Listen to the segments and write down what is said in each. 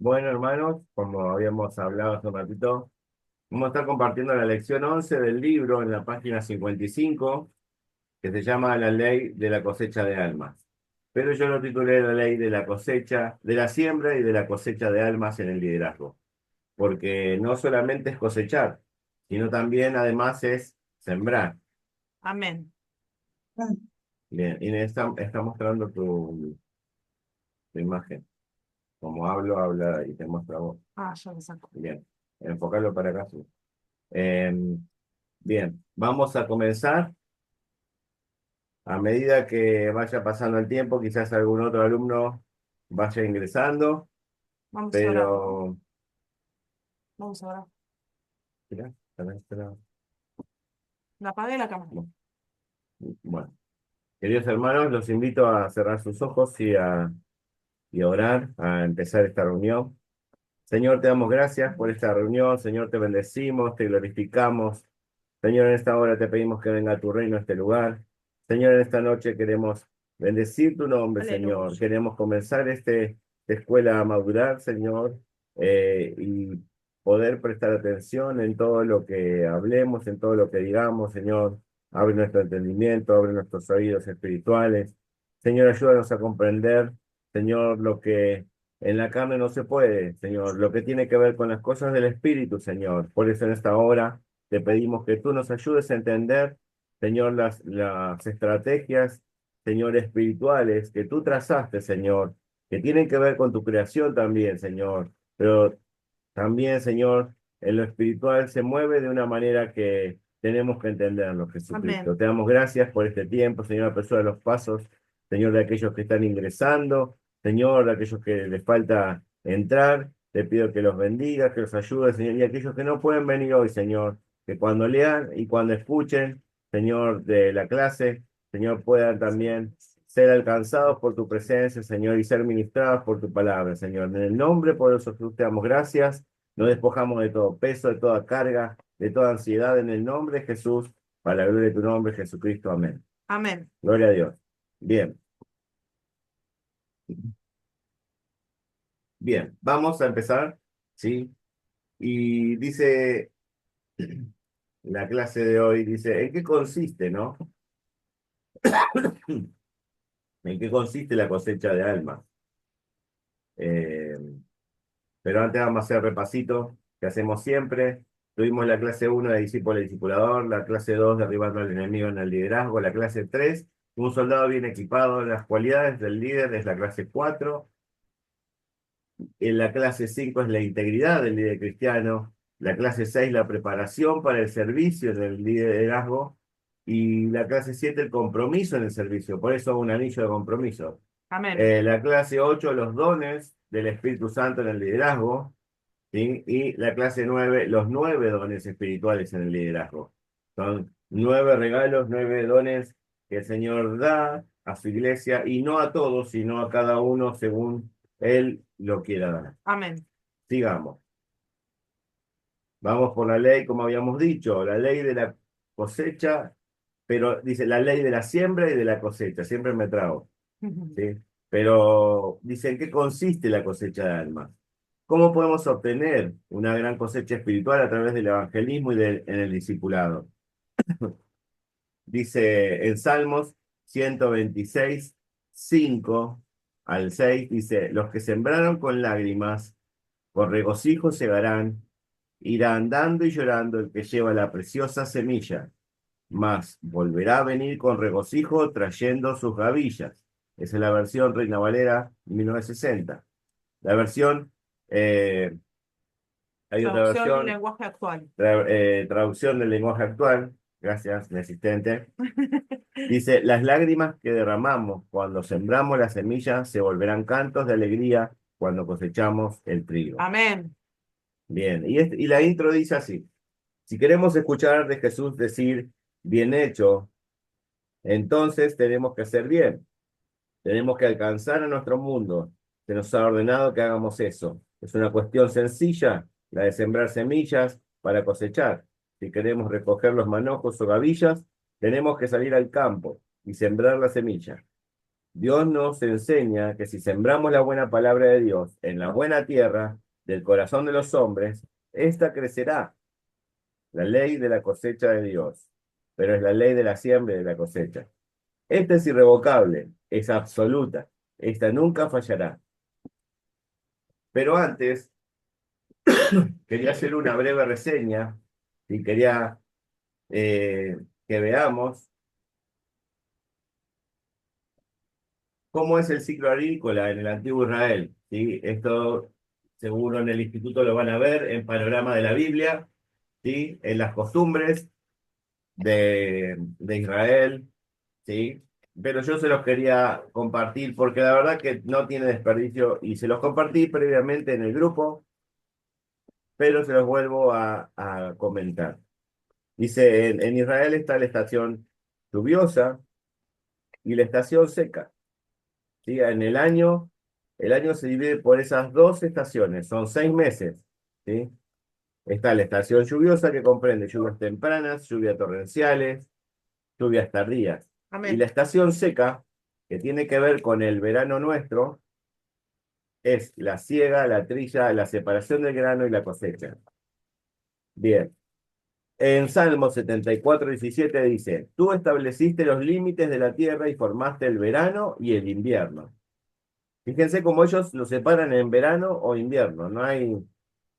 Bueno, hermanos, como habíamos hablado hace un ratito, vamos a estar compartiendo la lección 11 del libro en la página 55, que se llama La ley de la cosecha de almas. Pero yo lo titulé La ley de la cosecha, de la siembra y de la cosecha de almas en el liderazgo, porque no solamente es cosechar, sino también además es sembrar. Amén. Bien, Inés está mostrando tu imagen. Como habla y te muestra vos. Ah, ya lo saco. Bien, enfocarlo para acá. Sí. Bien, vamos a comenzar. A medida que vaya pasando el tiempo, quizás algún otro alumno vaya ingresando, Vamos a orar, ¿no? pero... Vamos a orar. Mirá, acá está. La apagué la cámara. Bueno, queridos hermanos, los invito a cerrar sus ojos y a orar, a empezar esta reunión. Señor, te damos gracias por esta reunión. Señor, te bendecimos, te glorificamos. Señor, en esta hora te pedimos que venga tu reino a este lugar. Señor, en esta noche queremos bendecir tu nombre, Señor. Aleluya. Queremos comenzar esta escuela a madurar, Señor, y poder prestar atención en todo lo que hablemos, en todo lo que digamos, Señor. Abre nuestro entendimiento, abre nuestros oídos espirituales. Señor, ayúdanos a comprender, Señor, lo que en la carne no se puede, Señor, lo que tiene que ver con las cosas del Espíritu, Señor. Por eso en esta hora te pedimos que tú nos ayudes a entender, Señor, las estrategias, Señor, espirituales que tú trazaste, Señor, que tienen que ver con tu creación también, Señor. Pero también, Señor, en lo espiritual se mueve de una manera que tenemos que entenderlo, Jesucristo. Amén. Te damos gracias por este tiempo, Señor, apresura los pasos, Señor, de aquellos que están ingresando, Señor, de aquellos que les falta entrar. Te pido que los bendigas, que los ayudes, Señor, y aquellos que no pueden venir hoy, Señor, que cuando lean y cuando escuchen, Señor, de la clase, Señor, puedan también ser alcanzados por tu presencia, Señor, y ser ministrados por tu palabra, Señor. En el nombre poderoso de Jesús te damos gracias. Nos despojamos de todo peso, de toda carga, de toda ansiedad en el nombre de Jesús, para la gloria de tu nombre, Jesucristo. Amén. Amén. Gloria a Dios. Bien, bien, vamos a empezar, ¿sí? Y dice la clase de hoy, dice, ¿en qué consiste, no? ¿En qué consiste la cosecha de almas? Eh, pero antes vamos a hacer repasito que hacemos siempre. Tuvimos la clase 1 de discípulo y discipulador, la clase 2 derribando al enemigo en el liderazgo, la clase 3 un soldado bien equipado, las cualidades del líder es la clase 4. En la clase 5 es la integridad del líder cristiano, la clase 6 la preparación para el servicio del liderazgo y la clase 7 el compromiso en el servicio, por eso un anillo de compromiso. Amén. La clase 8 los dones del Espíritu Santo en el liderazgo, ¿sí? Y la clase 9 los 9 dones espirituales en el liderazgo. Son 9 regalos, 9 dones que el Señor da a su iglesia y no a todos, sino a cada uno según Él lo quiera dar. Amén. Sigamos. Vamos por la ley, como habíamos dicho, la ley de la cosecha, pero dice la ley de la siembra y de la cosecha, siempre me trago, ¿sí? Pero dice, ¿en qué consiste la cosecha de almas? ¿Cómo podemos obtener una gran cosecha espiritual a través del evangelismo y en el discipulado? Dice en Salmos 126, 5 al 6, dice, los que sembraron con lágrimas, con regocijo segarán, irá andando y llorando el que lleva la preciosa semilla, mas volverá a venir con regocijo trayendo sus gavillas. Esa es la versión Reina Valera 1960. La versión, eh, hay otra Traducción, versión, lenguaje actual. traducción del lenguaje actual, gracias, mi asistente. Dice, las lágrimas que derramamos cuando sembramos la semilla se volverán cantos de alegría cuando cosechamos el trigo. Amén. Bien, y la intro dice así, si queremos escuchar de Jesús decir, bien hecho, entonces tenemos que hacer bien, tenemos que alcanzar a nuestro mundo. Se nos ha ordenado que hagamos eso. Es una cuestión sencilla, la de sembrar semillas para cosechar. Si queremos recoger los manojos o gavillas, tenemos que salir al campo y sembrar la semilla. Dios nos enseña que si sembramos la buena palabra de Dios en la buena tierra del corazón de los hombres, ésta crecerá. La ley de la cosecha de Dios, pero es la ley de la siembra y de la cosecha. Esta es irrevocable, es absoluta, esta nunca fallará. Pero antes, quería hacer una breve reseña y quería que veamos cómo es el ciclo agrícola en el antiguo Israel. ¿Sí? Esto seguro en el instituto lo van a ver en Panorama de la Biblia, ¿sí? En las costumbres de Israel, ¿sí? Pero yo se los quería compartir porque la verdad que no tiene desperdicio y se los compartí previamente en el grupo, pero se los vuelvo a comentar. Dice, en Israel está la estación lluviosa y la estación seca. ¿Sí? El año se divide por esas dos estaciones, son 6 meses. ¿Sí? Está la estación lluviosa que comprende lluvias tempranas, lluvias torrenciales, lluvias tardías. Y la Amén. estación seca, que tiene que ver con el verano nuestro, es la siega, la trilla, la separación del grano y la cosecha. Bien. En Salmo 74:17 dice, tú estableciste los límites de la tierra y formaste el verano y el invierno. Fíjense cómo ellos lo separan en verano o invierno. No hay,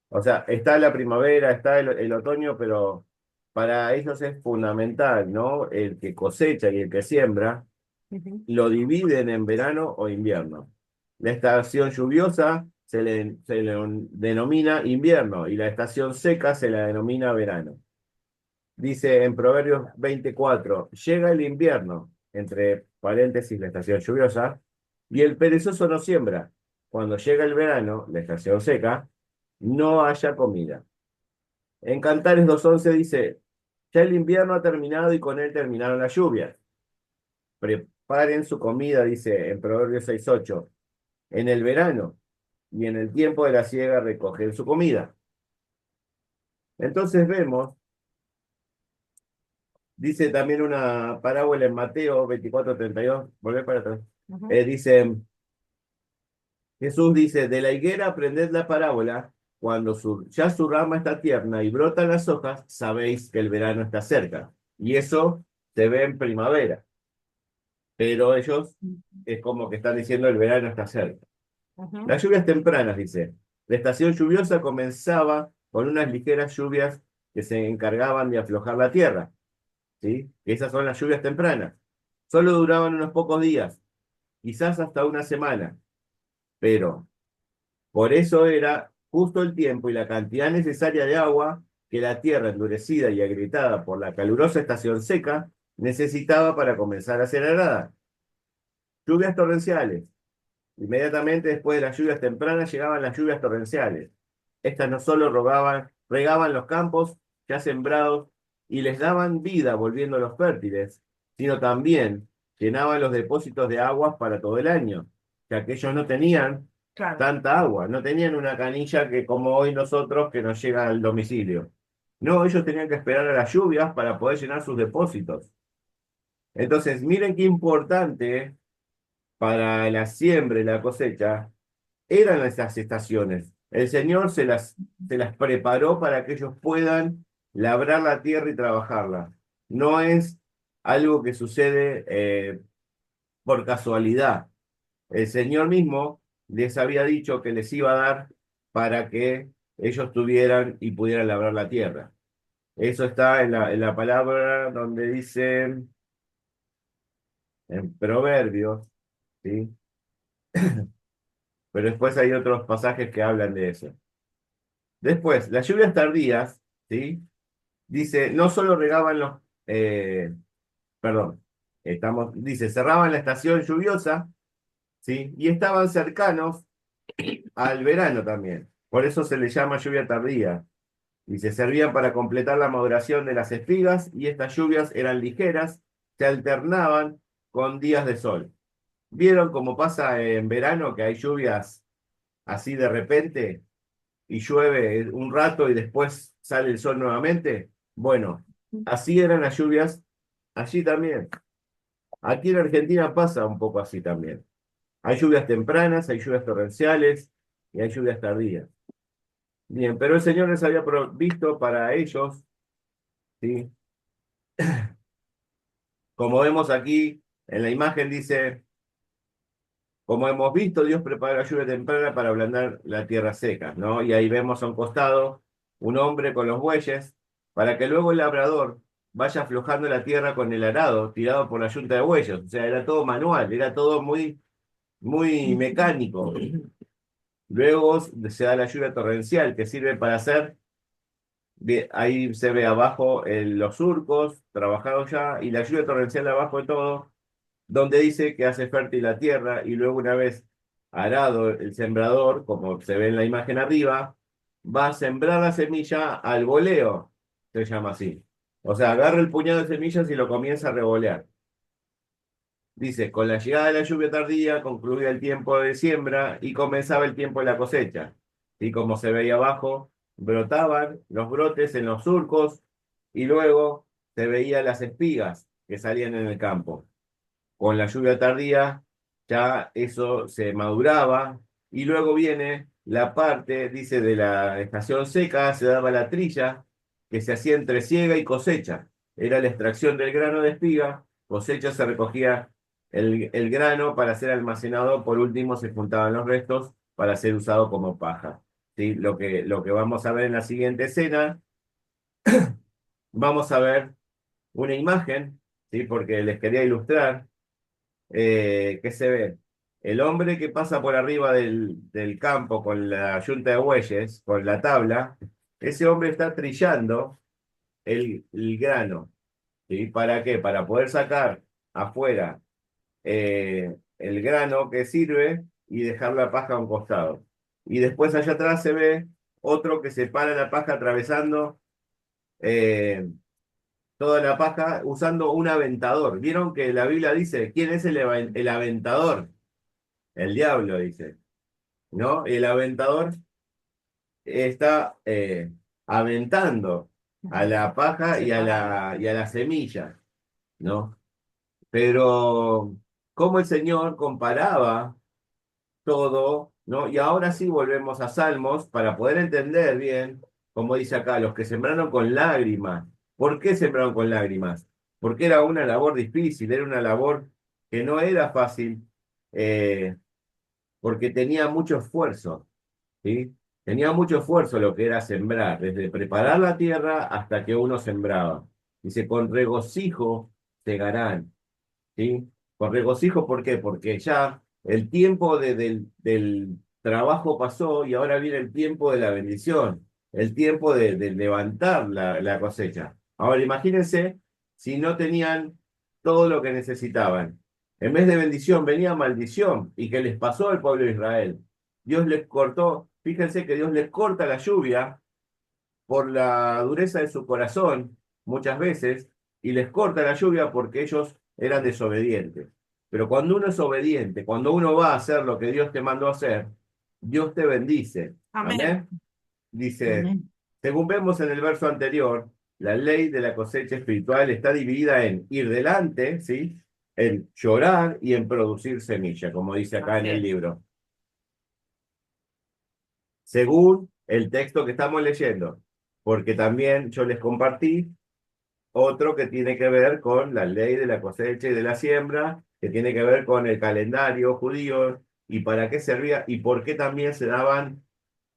o sea, está la primavera, está el otoño, pero para ellos es fundamental, ¿no? El que cosecha y el que siembra Ujú. lo dividen en verano o invierno. La estación lluviosa se le denomina invierno y la estación seca se la denomina verano. Dice en Proverbios 24, llega el invierno, entre paréntesis la estación lluviosa, y el perezoso no siembra. Cuando llega el verano, la estación seca, no haya comida. En Cantares 2:11 dice, ya el invierno ha terminado y con él terminaron las lluvias. Preparen su comida, dice en Proverbios 6:8, en el verano y en el tiempo de la siega recogen su comida. Entonces vemos, dice también una parábola en Mateo 24:32, volver para atrás. Ujú. Dice, Jesús dice, de la higuera aprended la parábola, cuando ya su rama está tierna y brotan las hojas, sabéis que el verano está cerca. Y eso se ve en primavera, pero ellos es como que están diciendo el verano está cerca. Ujú. Las lluvias tempranas, dice. La estación lluviosa comenzaba con unas ligeras lluvias que se encargaban de aflojar la tierra, ¿sí? Esas son las lluvias tempranas. Solo duraban unos pocos días, quizás hasta una semana, pero por eso era justo el tiempo y la cantidad necesaria de agua que la tierra endurecida y agrietada por la calurosa estación seca necesitaba para comenzar a ser arada. Lluvias torrenciales. Inmediatamente después de las lluvias tempranas llegaban las lluvias torrenciales. Estas no solo regaban los campos ya sembrados y les daban vida volviéndolos fértiles, sino también llenaban los depósitos de aguas para todo el año, ya que ellos no tenían Claro. tanta agua, no tenían una canilla que como hoy nosotros que nos llega al domicilio. No, ellos tenían que esperar a las lluvias para poder llenar sus depósitos. Entonces, miren qué importante para la siembra y la cosecha eran esas estaciones. El Señor se las preparó para que ellos puedan labrar la tierra y trabajarla. No es algo que sucede por casualidad. El Señor mismo les había dicho que les iba a dar para que ellos tuvieran y pudieran labrar la tierra. Eso está en la palabra donde dice en Proverbios, ¿sí? Pero después hay otros pasajes que hablan de eso. Después, las lluvias tardías, ¿sí? Dice, no solo regaban perdón, dice, cerraban la estación lluviosa, ¿sí? Y estaban cercanos al verano también. Por eso se le llama lluvia tardía. Y se servían para completar la maduración de las espigas y estas lluvias eran ligeras, se alternaban con días de sol. ¿Vieron cómo pasa en verano que hay lluvias así de repente y llueve un rato y después sale el sol nuevamente? Bueno, así eran las lluvias allí también. Aquí en Argentina pasa un poco así también. Hay lluvias tempranas, hay lluvias torrenciales y hay lluvias tardías. Bien, pero el Señor les había provisto para ellos, ¿sí? Como vemos aquí en la imagen, dice, como hemos visto, Dios prepara la lluvia temprana para ablandar la tierra seca, ¿no? Y ahí vemos a un costado un hombre con los bueyes, para que luego el labrador vaya aflojando la tierra con el arado, tirado por la yunta de bueyes. O sea, era todo manual, era todo muy, muy mecánico. Luego se da la lluvia torrencial, que sirve para hacer, ahí se ve abajo los surcos trabajados ya, y la lluvia torrencial abajo de todo donde dice que hace fértil la tierra y luego una vez arado el sembrador, como se ve en la imagen arriba, va a sembrar la semilla al voleo, se llama así. O sea, agarra el puñado de semillas y lo comienza a revolear. Dice, con la llegada de la lluvia tardía concluía el tiempo de siembra y comenzaba el tiempo de la cosecha. Y como se veía abajo, brotaban los brotes en los surcos y luego se veían las espigas que salían en el campo. Con la lluvia tardía ya eso se maduraba y luego viene la parte, dice, de la estación seca, se daba la trilla que se hacía entre siega y cosecha. Era la extracción del grano de espiga, cosecha se recogía el grano para ser almacenado, por último se juntaban los restos para ser usado como paja. ¿Sí? Lo que vamos a ver en la siguiente escena, vamos a ver una imagen, ¿sí? Porque les quería ilustrar. ¿Qué se ve? El hombre que pasa por arriba del campo con la yunta de bueyes, con la tabla, ese hombre está trillando el grano. ¿Sí? ¿Para qué? Para poder sacar afuera el grano que sirve y dejar la paja a un costado. Y después allá atrás se ve otro que separa la paja atravesando eh, toda la paja usando un aventador. ¿Vieron que la Biblia dice quién es el aventador? El diablo, dice, ¿no? El aventador está aventando a la paja y a la semilla, ¿no? Pero cómo el Señor comparaba todo, ¿no? Y ahora sí volvemos a Salmos para poder entender bien, como dice acá, los que sembraron con lágrimas. ¿Por qué sembraron con lágrimas? Porque era una labor difícil, era una labor que no era fácil, eh, porque tenía mucho esfuerzo. ¿Sí? Tenía mucho esfuerzo lo que era sembrar, desde preparar la tierra hasta que uno sembraba. Dice, con regocijo segarán, ¿sí? Con regocijo, ¿por qué? Porque ya el tiempo del trabajo pasó y ahora viene el tiempo de la bendición, el tiempo de levantar la cosecha. Ahora imagínense si no tenían todo lo que necesitaban. En vez de bendición venía maldición. ¿Y qué les pasó al pueblo de Israel? Dios les cortó, fíjense que Dios les corta la lluvia por la dureza de su corazón muchas veces y les corta la lluvia porque ellos eran desobedientes. Pero cuando uno es obediente, cuando uno va a hacer lo que Dios te mandó a hacer, Dios te bendice. Amén. Amén. Dice, Amén. según vemos en el verso anterior, la ley de la cosecha espiritual está dividida en ir delante, ¿sí? En llorar y en producir semilla, como dice acá en Así el es. libro. Según el texto que estamos leyendo, porque también yo les compartí otro que tiene que ver con la ley de la cosecha y de la siembra, que tiene que ver con el calendario judío y para qué servía y por qué también se daban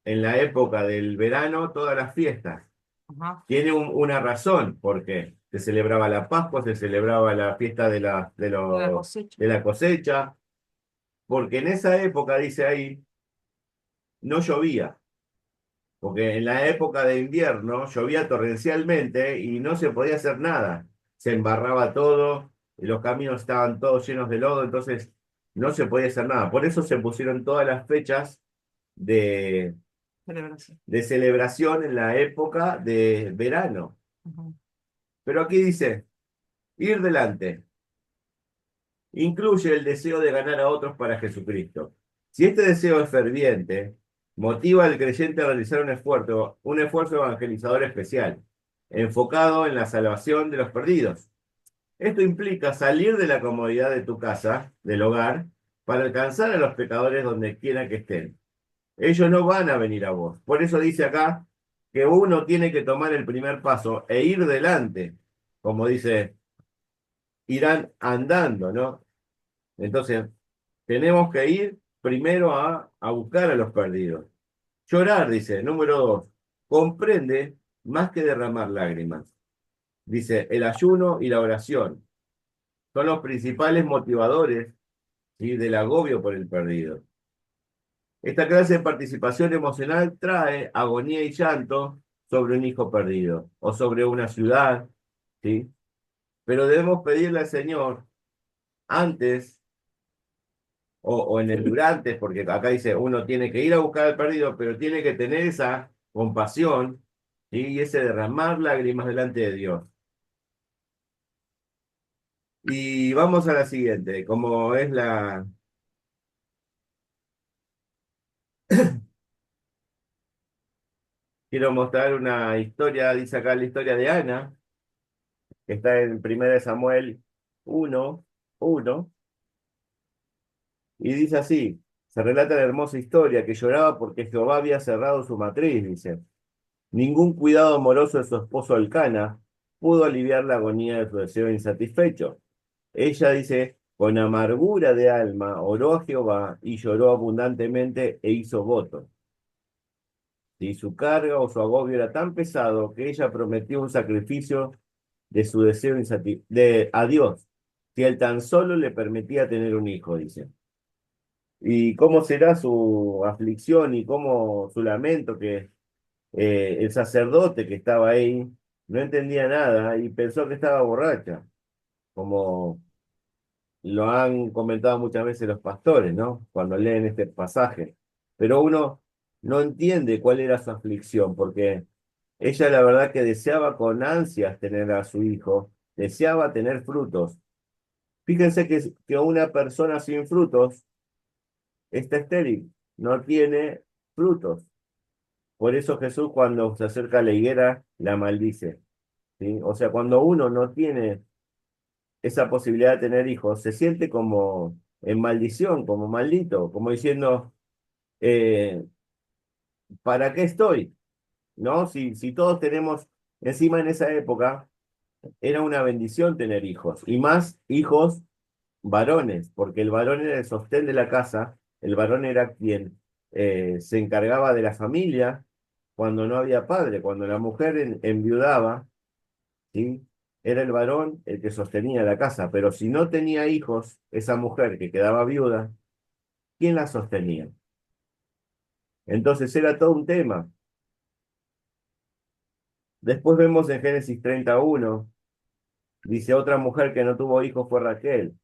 en la época del verano todas las fiestas. Ajá. Tiene una razón, porque se celebraba la Pascua, se celebraba la fiesta De la cosecha. de la cosecha, porque en esa época, dice ahí, no llovía. Porque en la época de invierno llovía torrencialmente y no se podía hacer nada. Se embarraba todo, y los caminos estaban todos llenos de lodo, entonces no se podía hacer nada. Por eso se pusieron todas las fechas de, Celebración. de celebración en la época de verano. Ajá. Pero aquí dice, ir delante incluye el deseo de ganar a otros para Jesucristo. Si este deseo es ferviente, motiva al creyente a realizar un esfuerzo evangelizador especial, enfocado en la salvación de los perdidos. Esto implica salir de la comodidad de tu casa, del hogar, para alcanzar a los pecadores donde quiera que estén. Ellos no van a venir a vos. Por eso dice acá que uno tiene que tomar el primer paso e ir delante, como dice, irán andando, ¿no? Entonces, tenemos que ir primero a buscar a los perdidos. Llorar, dice, número 2, comprende más que derramar lágrimas. Dice, el ayuno y la oración son los principales motivadores, ¿sí?, del agobio por el perdido. Esta clase de participación emocional trae agonía y llanto sobre un hijo perdido o sobre una ciudad, ¿sí? Pero debemos pedirle al Señor antes o en el durante, porque acá dice uno tiene que ir a buscar al perdido, pero tiene que tener esa compasión, ¿sí?, y ese derramar lágrimas delante de Dios. Y vamos a la siguiente, como es la... Quiero mostrar una historia, dice acá la historia de Ana, que está en 1 Samuel 1:1, y dice así, se relata la hermosa historia que lloraba porque Jehová había cerrado su matriz, dice. Ningún cuidado amoroso de su esposo Elcana pudo aliviar la agonía de su deseo insatisfecho. Ella dice, con amargura de alma oró a Jehová y lloró abundantemente e hizo votos. Y su carga o su agobio era tan pesado que ella prometió un sacrificio de su deseo a Dios, si él tan solo le permitía tener un hijo, dice. ¿Y cómo será su aflicción y cómo su lamento que el sacerdote que estaba ahí no entendía nada y pensó que estaba borracha, como lo han comentado muchas veces los pastores, ¿no? Cuando leen este pasaje. Pero uno no entiende cuál era su aflicción, porque ella la verdad que deseaba con ansias tener a su hijo, deseaba tener frutos. Fíjense que una persona sin frutos está estéril, no tiene frutos. Por eso Jesús cuando se acerca a la higuera la maldice, ¿sí? O sea, cuando uno no tiene esa posibilidad de tener hijos, se siente como en maldición, como maldito, como diciendo, eh, ¿para qué estoy? ¿No? Si todos tenemos, encima en esa época, era una bendición tener hijos, y más hijos varones, porque el varón era el sostén de la casa, el varón era quien se encargaba de la familia cuando no había padre, cuando la mujer enviudaba, ¿sí? Era el varón el que sostenía la casa, pero si no tenía hijos, esa mujer que quedaba viuda, ¿quién la sostenía? Entonces era todo un tema. Después vemos en Génesis 31, dice, otra mujer que no tuvo hijos fue Raquel.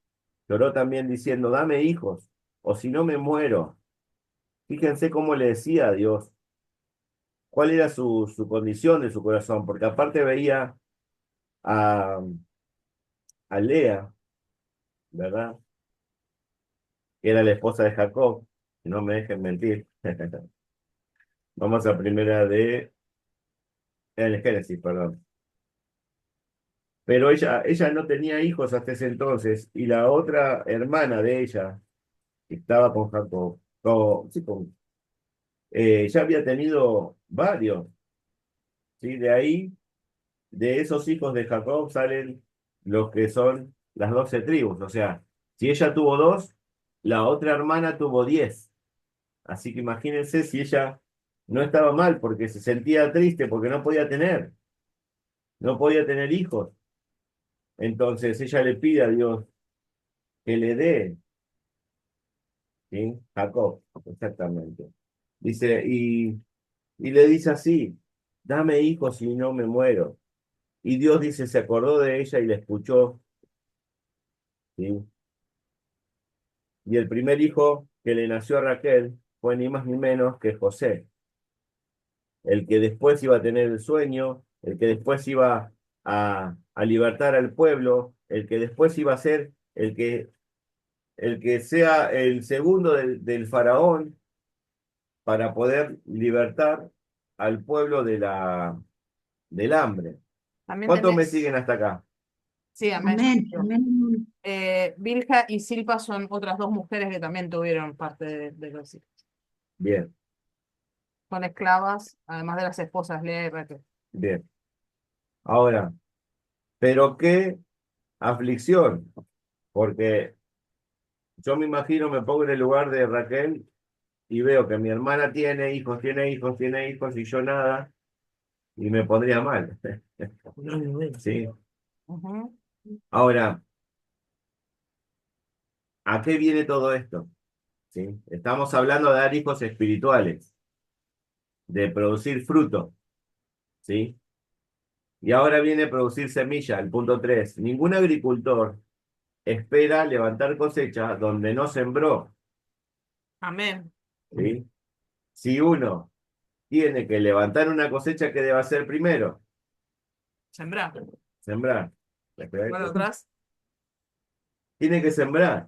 Lloró también diciendo, dame hijos, o si no me muero. Fíjense cómo le decía a Dios cuál era su condición de su corazón, porque aparte veía a, a Lea, ¿verdad? Que era la esposa de Jacob, no me dejen mentir. Vamos a primera en el Génesis, perdón. Pero ella no tenía hijos hasta ese entonces, y la otra hermana de ella, que estaba con Jacob, sí, ya había tenido varios, ¿sí? De ahí, de esos hijos de Jacob salen los que son las 12 tribus. O sea, si ella tuvo dos, la otra hermana tuvo 10. Así que imagínense si ella no estaba mal porque se sentía triste porque no podía tener hijos. Entonces ella le pide a Dios que le dé, ¿sí? Jacob, exactamente. Dice, y le dice así, dame hijos y no me muero. Y Dios dice, se acordó de ella y la escuchó, ¿sí? Y el primer hijo que le nació a Raquel fue ni más ni menos que José, el que después iba a tener el sueño, el que después iba a libertar al pueblo, el que después iba a ser el que sea el segundo del faraón para poder libertar al pueblo del hambre. También ¿Cuántos me siguen tenés, hasta acá? Sí, amén. Amén, amén. Bilha y Silpa son otras dos mujeres que también tuvieron parte de los hijos. Bien, Son esclavas, además de las esposas Lea y Raquel. bien. Ahora, pero qué aflicción, porque yo me imagino, me pongo en el lugar de Raquel y veo que mi hermana tiene hijos, tiene hijos, tiene hijos y yo nada, y me pondría mal. Sí. Ujú. Ahora, ¿a qué viene todo esto? ¿Sí? Estamos hablando de dar hijos espirituales, de producir fruto, ¿sí? Y ahora viene producir semilla, el punto 3. Ningún agricultor espera levantar cosecha donde no sembró, Amén. ¿sí? Si uno tiene que levantar una cosecha, ¿qué debe hacer primero? Sembrar. Sembrar. Bueno, atrás. Tiene que sembrar,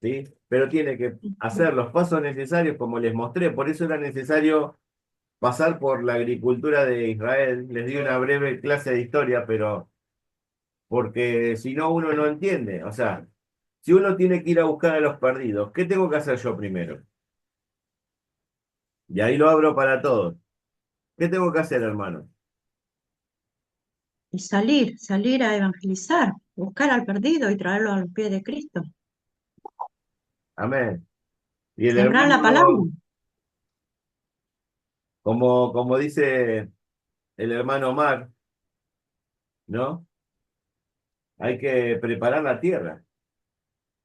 ¿sí? Pero tiene que hacer los pasos necesarios como les mostré. Por eso era necesario pasar por la agricultura de Israel. Les di una breve clase de historia, pero porque si no uno no entiende. O sea, si uno tiene que ir a buscar a los perdidos, ¿qué tengo que hacer yo primero? Y ahí lo abro para todos. ¿Qué tengo que hacer, hermano? Y salir a evangelizar, buscar al perdido y traerlo a los pies de Cristo. Amén. Y el Sembrar la palabra. hermano, como dice el hermano Omar, ¿no? Hay que preparar la tierra.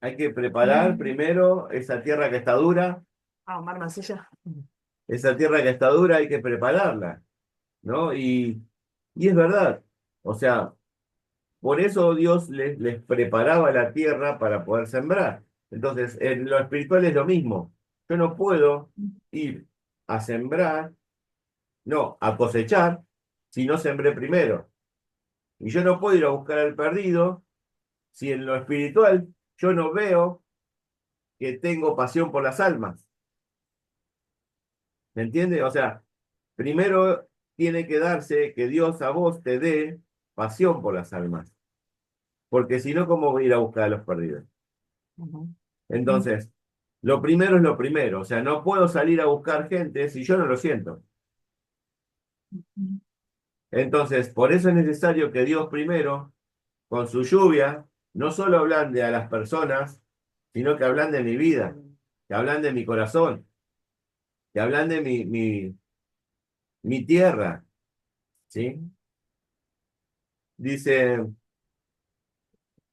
Hay que preparar Mm. primero esa tierra que está dura. Ah, Omar Mancilla. Esa tierra que está dura hay que prepararla, ¿no? Y es verdad. O sea, por eso Dios les preparaba la tierra para poder sembrar. Entonces, en lo espiritual es lo mismo. Yo no puedo ir a sembrar, no, a cosechar, si no sembré primero. Y yo no puedo ir a buscar al perdido si en lo espiritual yo no veo que tengo pasión por las almas. ¿Me entiende? O sea, primero tiene que darse que Dios a vos te dé pasión por las almas. Porque si no, ¿cómo voy a ir a buscar a los perdidos? Ujú. Entonces, lo primero es lo primero. O sea, no puedo salir a buscar gente si yo no lo siento. Entonces, por eso es necesario que Dios primero, con su lluvia, no solo ablande a las personas, sino que ablande mi vida, que ablande mi corazón, que ablande mi tierra. ¿Sí? Dice,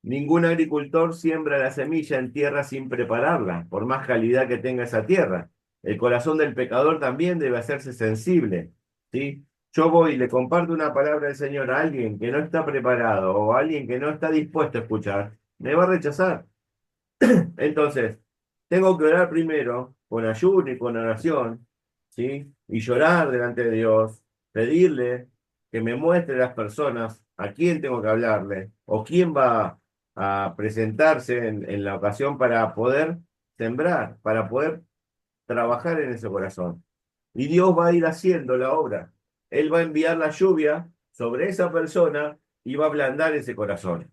ningún agricultor siembra la semilla en tierra sin prepararla, por más calidad que tenga esa tierra. El corazón del pecador también debe hacerse sensible, ¿sí? Yo voy y le comparto una palabra del Señor a alguien que no está preparado o a alguien que no está dispuesto a escuchar, me va a rechazar. Entonces, tengo que orar primero con ayuno y con oración, ¿sí? Y llorar delante de Dios, pedirle que me muestre las personas a quién tengo que hablarle o quién va a presentarse en la ocasión para poder sembrar, para poder trabajar en ese corazón. Y Dios va a ir haciendo la obra. Él va a enviar la lluvia sobre esa persona y va a ablandar ese corazón.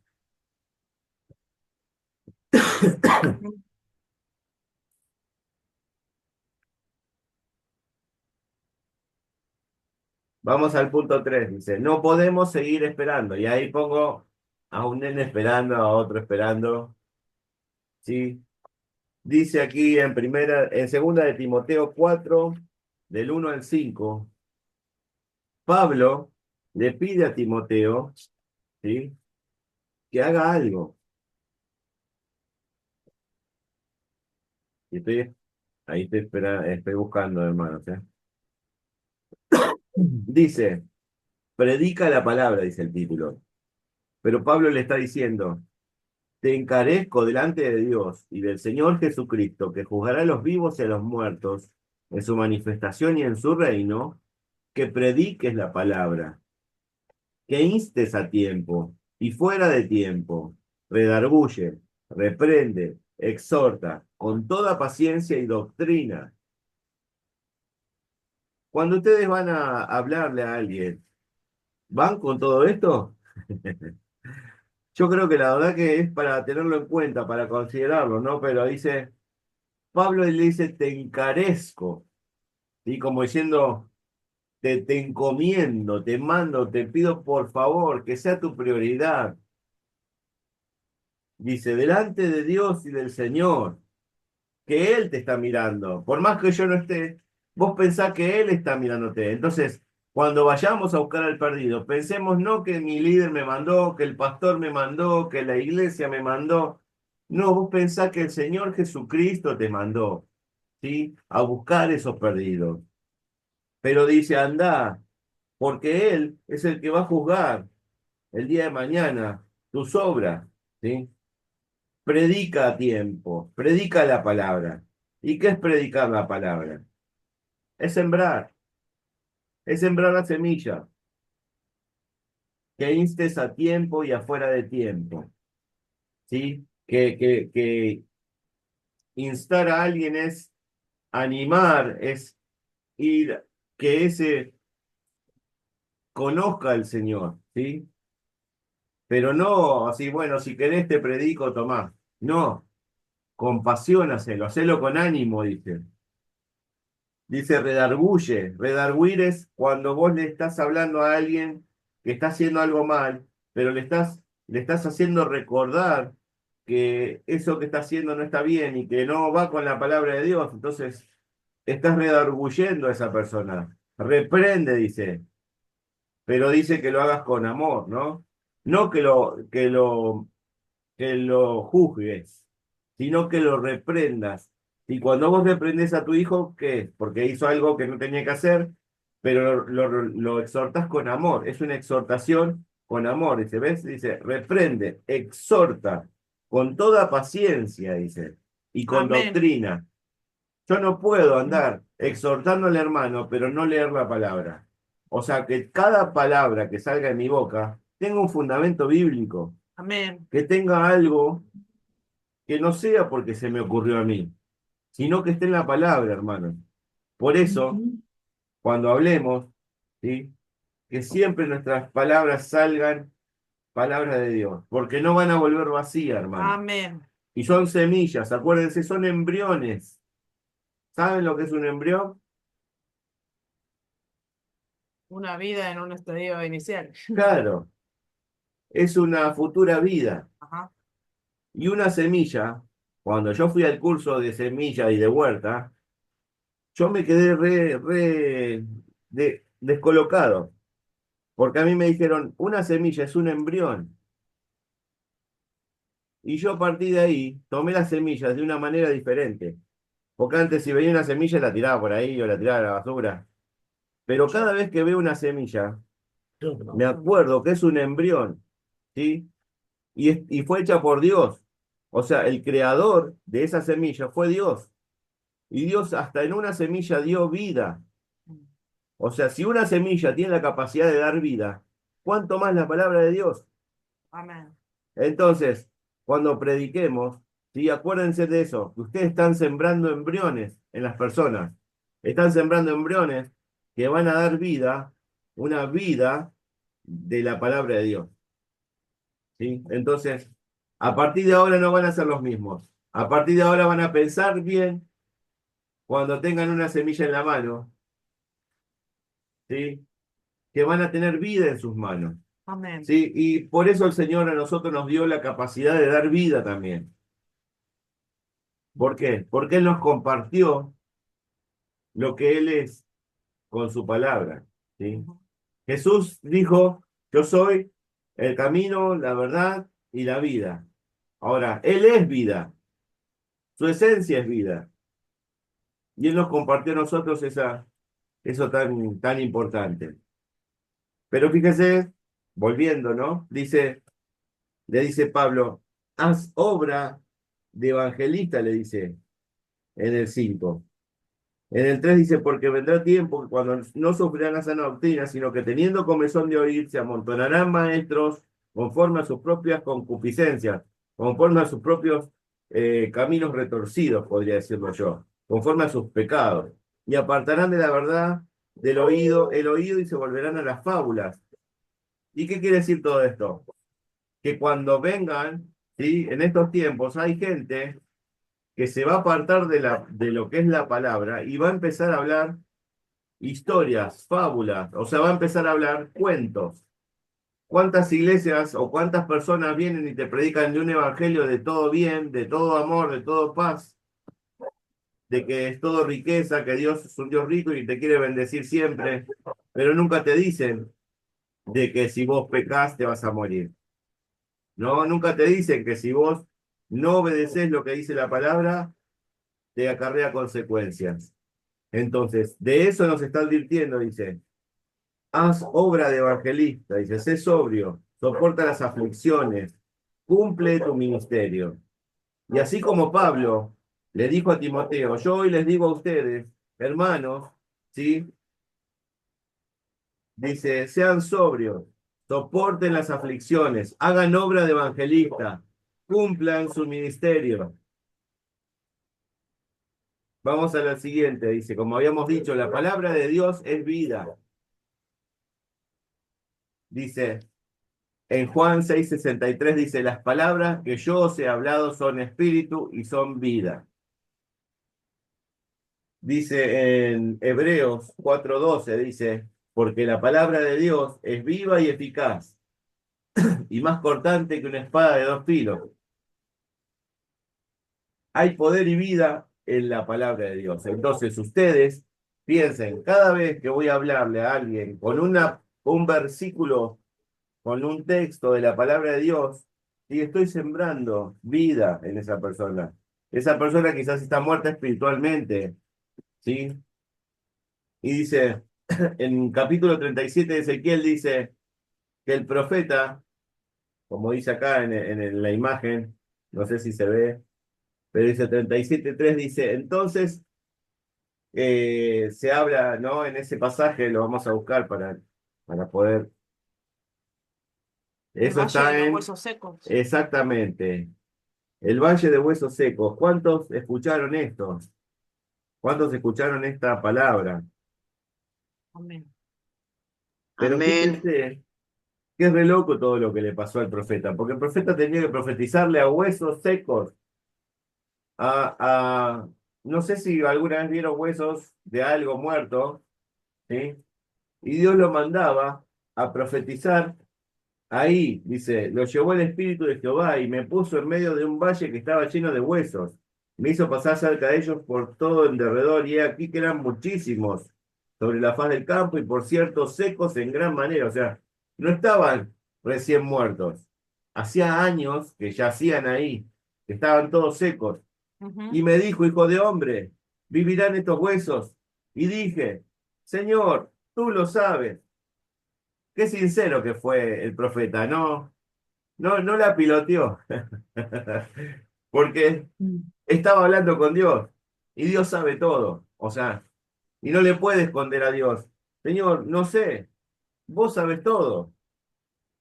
Vamos al punto 3, dice, no podemos seguir esperando. Y ahí pongo a un nene esperando, a otro esperando. ¿Sí? Dice aquí en segunda de Timoteo 4, del 1 al 5, Pablo le pide a Timoteo, ¿sí? Que haga algo. Y ahí estoy buscando, hermanos, ¿eh? Dice, predica la palabra, dice el título. Pero Pablo le está diciendo, te encarezco delante de Dios y del Señor Jesucristo, que juzgará a los vivos y a los muertos en su manifestación y en su reino, que prediques la palabra, que instes a tiempo y fuera de tiempo, redarguye, reprende, exhorta con toda paciencia y doctrina. Cuando ustedes van a hablarle a alguien, ¿van con todo esto? Yo creo que la verdad que es para tenerlo en cuenta, para considerarlo, ¿no? Pero dice, Pablo le dice, te encarezco, ¿sí? Como diciendo, te encomiendo, te mando, te pido por favor que sea tu prioridad. Dice, delante de Dios y del Señor, que Él te está mirando. Por más que yo no esté, vos pensás que Él está mirándote. Entonces, cuando vayamos a buscar al perdido, pensemos no que mi líder me mandó, que el pastor me mandó, que la iglesia me mandó. No, vos pensás que el Señor Jesucristo te mandó, ¿sí? A buscar esos perdidos. Pero dice, anda, porque Él es el que va a juzgar el día de mañana tus obras, ¿sí? Predica a tiempo, predica la palabra. ¿Y qué es predicar la palabra? Es sembrar, es sembrar la semilla, que instes a tiempo y afuera de tiempo, ¿sí? Que instar a alguien es animar, es ir, que ese conozca al Señor, ¿sí? Pero no así, bueno, si querés te predico, tomá. No, con pasión hacelo con ánimo, dice. Dice redarguye. Redarguir es cuando vos le estás hablando a alguien que está haciendo algo mal, pero le estás haciendo recordar que eso que está haciendo no está bien y que no va con la palabra de Dios. Entonces, estás redarguyendo a esa persona. Reprende, dice, pero dice que lo hagas con amor, ¿no? No que lo juzgues, sino que lo reprendas. Y cuando vos reprendes a tu hijo, ¿qué es? Porque hizo algo que no tenía que hacer, pero lo exhortas con amor. Es una exhortación con amor. Dice, ¿ves? Dice, reprende, exhorta, con toda paciencia, dice, y con Amén. doctrina. Yo no puedo andar exhortando al hermano, pero no leer la palabra. O sea, que cada palabra que salga de mi boca tenga un fundamento bíblico, Amén. que tenga algo que no sea porque se me ocurrió a mí, sino que esté en la palabra, hermano. Por eso, Ujú. cuando hablemos, ¿sí? Que siempre nuestras palabras salgan palabras de Dios, porque no van a volver vacías, hermano. Amén. Y son semillas, acuérdense, son embriones. ¿Saben lo que es un embrión? Una vida en un estadio inicial. Claro, es una futura vida. Ajá. Y una semilla, cuando yo fui al curso de semilla y de huerta, yo me quedé descolocado. Porque a mí me dijeron, una semilla es un embrión. Y yo a partir de ahí tomé las semillas de una manera diferente. Porque antes si veía una semilla la tiraba por ahí o la tiraba a la basura. Pero cada vez que veo una semilla, me acuerdo que es un embrión, ¿sí? Y fue hecha por Dios. O sea, el creador de esa semilla fue Dios. Y Dios hasta en una semilla dio vida. O sea, si una semilla tiene la capacidad de dar vida, ¿cuánto más la palabra de Dios? Amén. Entonces, cuando prediquemos, sí, acuérdense de eso, que ustedes están sembrando embriones en las personas. Están sembrando embriones que van a dar vida, una vida de la palabra de Dios. ¿Sí? Entonces, a partir de ahora no van a ser los mismos. A partir de ahora van a pensar bien cuando tengan una semilla en la mano, ¿sí? Que van a tener vida en sus manos. Amén. ¿Sí? Y por eso el Señor a nosotros nos dio la capacidad de dar vida también. ¿Por qué? Porque Él nos compartió lo que Él es con su palabra. ¿Sí? Ujú. Jesús dijo, yo soy el camino, la verdad y la vida. Ahora, Él es vida, su esencia es vida. Y Él nos compartió a nosotros eso tan importante. Pero fíjese, volviendo, ¿no? Le dice Pablo, haz obra de evangelista, le dice en el 5. En el 3 dice, porque vendrá tiempo que cuando no sufrirán la sana doctrina, sino que teniendo comezón de oír, se amontonarán maestros conforme a sus propias concupiscencias, conforme a sus propios caminos retorcidos, podría decirlo yo, conforme a sus pecados, y apartarán de la verdad el oído y se volverán a las fábulas. ¿Y qué quiere decir todo esto? que cuando vengan, ¿sí? En estos tiempos hay gente que se va a apartar de lo que es la palabra y va a empezar a hablar historias, fábulas, o sea, va a empezar a hablar cuentos. ¿Cuántas iglesias o cuántas personas vienen y te predican de un evangelio de todo bien, de todo amor, de todo paz, de que es todo riqueza, que Dios es un Dios rico y te quiere bendecir siempre, pero nunca te dicen de que si vos pecás te vas a morir? No, nunca te dicen que si vos no obedeces lo que dice la palabra, te acarrea consecuencias. Entonces, de eso nos está advirtiendo, dice, haz obra de evangelista, dice, sé sobrio, soporta las aflicciones, cumple tu ministerio. Y así como Pablo le dijo a Timoteo, yo hoy les digo a ustedes, hermanos, ¿sí? Dice, sean sobrios, soporten las aflicciones, hagan obra de evangelista, cumplan su ministerio. Vamos a la siguiente, dice, como habíamos dicho, la palabra de Dios es vida. Dice, en Juan 6:63 dice, las palabras que yo os he hablado son espíritu y son vida. Dice en Hebreos 4:12, dice, porque la palabra de Dios es viva y eficaz y más cortante que una espada de dos filos. Hay poder y vida en la palabra de Dios. Entonces ustedes piensen, cada vez que voy a hablarle a alguien con un versículo, con un texto de la palabra de Dios, y estoy sembrando vida en esa persona. Esa persona quizás está muerta espiritualmente, ¿sí? Y dice, en capítulo 37 de Ezequiel dice que el profeta, como dice acá en la imagen, no sé si se ve, pero dice 37:3, dice, entonces se habla, ¿no? En ese pasaje, lo vamos a buscar para poder. El Eso valle de está los en, huesos secos. exactamente, el Valle de Huesos Secos. ¿Cuántos escucharon esto? ¿Cuántos escucharon esta palabra? Amén. Pero Amén. fíjense que es re loco todo lo que le pasó al profeta, porque el profeta tenía que profetizarle a huesos secos, a, no sé si alguna vez vieron huesos de algo muerto, ¿sí? Y Dios lo mandaba a profetizar ahí, dice, lo llevó el Espíritu de Jehová y me puso en medio de un valle que estaba lleno de huesos. Me hizo pasar cerca de ellos por todo el derredor y he aquí que eran muchísimos sobre la faz del campo y por cierto secos en gran manera. O sea, no estaban recién muertos. Hacía años que yacían ahí, que estaban todos secos. Ujú. Y me dijo, hijo de hombre, ¿vivirán estos huesos? Y dije, Señor, tú lo sabes. Qué sincero que fue el profeta, no la piloteó, porque Mm. estaba hablando con Dios y Dios sabe todo, o sea, y no le puede esconder a Dios. Señor, no sé, vos sabes todo,